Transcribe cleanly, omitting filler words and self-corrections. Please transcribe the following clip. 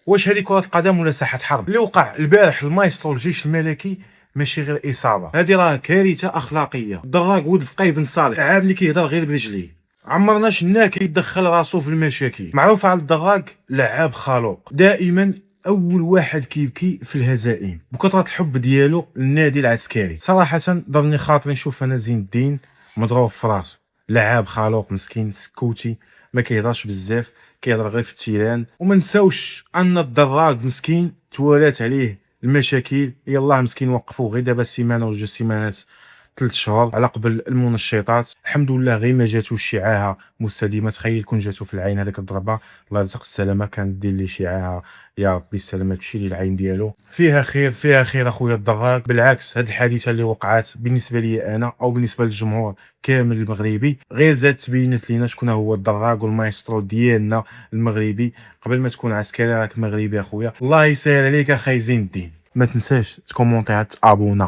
واش هذه كرة قدم ولا ساحة حرب؟ اللي وقع البارح المايسترو الجيش الملكي ماشي غير اصابه، هذه راه كارثه اخلاقيه. الدراك ولد فقيه بن صالح، عاب اللي كيهضر غير برجليه، عمرنا شفناه كيدخل راسو في المشاكل. معروف على الدراك لعاب خلوق، دائما اول واحد كيبكي في الهزائم بكثره الحب ديالو للنادي العسكري. صراحه ضرني خاطري نشوف انا زين الدين مضروب في راسو، لعاب خلوق مسكين سكوتي، ما كيهضرش بزاف، كيهضر غير في التيران. وما نساوش ان الدراك مسكين توالات عليه المشاكل، يلاه مسكين وقفوه غير دابا سيمانه ولا 2 سيمانات 3 شهور على قبل المنشطات. الحمد لله غير ما جاتو شعاعه مستديمه، تخيل كون جاتو في العين هذيك الضربه، الله يرزق السلامه، كانت دير لي شعاعه، يا ربي السلامه تمشي لي العين ديالو. فيها خير فيها خير اخويا الدراك. بالعكس هاد الحادثه اللي وقعات بالنسبه لي انا او بالنسبه للجمهور كامل المغربي غير زاد تبينت لينا شكون هو الدراك والمايسترو ديالنا المغربي. قبل ما تكون عسكري راك مغربي اخويا. الله يسهل عليك اخاي زين الدين. ما تنساش تكومونتي تابونا.